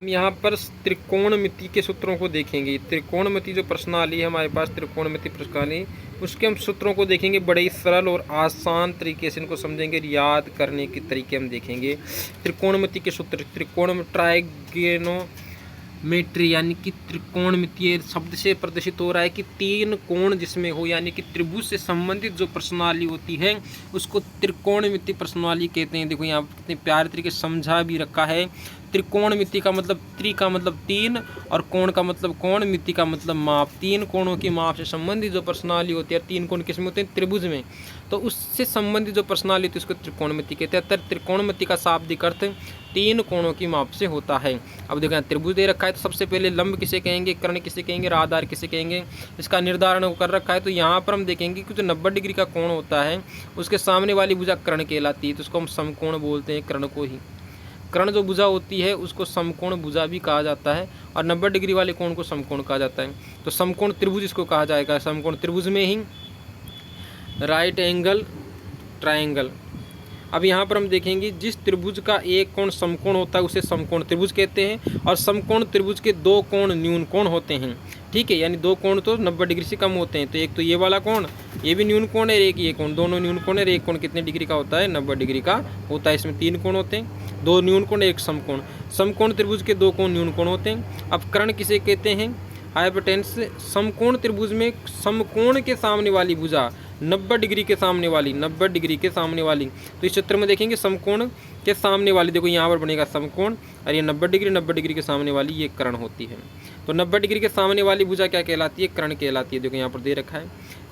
हम यहाँ पर त्रिकोणमिति के सूत्रों को देखेंगे। त्रिकोणमिति जो प्रश्नावली है हमारे पास, त्रिकोणमिति प्रश्नावली, उसके हम सूत्रों को देखेंगे। बड़े ही सरल और आसान तरीके से इनको समझेंगे, याद करने के तरीके हम देखेंगे। त्रिकोणमिति के सूत्र, त्रिकोण ट्राइगोनोमेट्री यानी कि त्रिकोणमितीय शब्द से प्रदर्शित हो रहा है कि तीन कोण जिसमें हो, यानी कि त्रिभुज से संबंधित जो प्रश्नावली होती है उसको त्रिकोणमिति प्रश्नावली कहते हैं। देखो यहाँ कितने प्यारे तरीके समझा भी रखा है। त्रिकोणमिति का मतलब त्रि का मतलब तीन और कोण का मतलब कोण, मिति का मतलब माप। तीन कोणों की माप से संबंधित जो प्रश्नावली होती है, तीन कोण किसमें होते हैं? त्रिभुज में। तो उससे संबंधित जो प्रश्नावली होती है उसको त्रिकोणमिति कहते हैं। त्रिकोणमिति का शाब्दिक अर्थ तीन कोणों की माप से होता है। अब देखो त्रिभुज दे रखा है तो सबसे पहले लंब किसे कहेंगे, कर्ण किसे कहेंगे, आधार किसे कहेंगे, इसका निर्धारण कर रखा है। तो यहाँ पर हम देखेंगे कि जो 90 डिग्री का कोण होता है उसके सामने वाली भुजा कर्ण कहलाती है, तो उसको हम समकोण बोलते हैं। कर्ण को ही, कर्ण जो भुजा होती है उसको समकोण भुजा भी कहा जाता है और 90 डिग्री वाले कोण को समकोण कहा जाता है। तो समकोण त्रिभुज इसको कहा जाएगा। समकोण त्रिभुज में ही राइट एंगल ट्रायंगल। अब यहाँ पर हम देखेंगे जिस त्रिभुज का एक कोण समकोण होता है उसे समकोण त्रिभुज कहते हैं, और समकोण त्रिभुज के दो कोण न्यून कोण होते हैं। ठीक है, यानी दो कोण तो 90 डिग्री से कम होते हैं। तो एक तो ये वाला कोण, ये भी न्यून कोण है, एक ये कोण, दोनों न्यून कोण है। एक कोण कितने डिग्री का होता है? 90 डिग्री का होता है। इसमें तीन कोण होते हैं, दो न्यून कोण एक समकोण। समकोण त्रिभुज के दो कोण न्यून कोण होते हैं। अब कर्ण किसे कहते हैं? हाइपोटेन्यूस। समकोण त्रिभुज में समकोण के सामने वाली भुजा 90 डिग्री के सामने वाली, 90 डिग्री के सामने वाली। तो इस चित्र में देखेंगे समकोण के सामने वाली, देखो यहाँ पर बनेगा समकोण और ये 90 डिग्री, 90 डिग्री के सामने वाली ये कर्ण होती है। तो 90 डिग्री के सामने वाली भुजा क्या कहलाती है? कर्ण कहलाती है। देखो यहाँ पर दे रखा है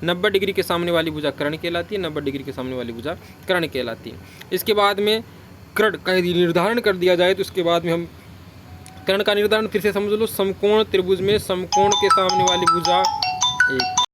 90 डिग्री के सामने वाली भुजा कर्ण कहलाती है, 90 डिग्री के सामने वाली भुजा कर्ण कहलाती है। इसके बाद में कर्ण का यदि निर्धारण कर दिया जाए तो उसके बाद में हम कर्ण का निर्धारण फिर से समझ लो। समकोण त्रिभुज में समकोण के सामने वाली भुजा एक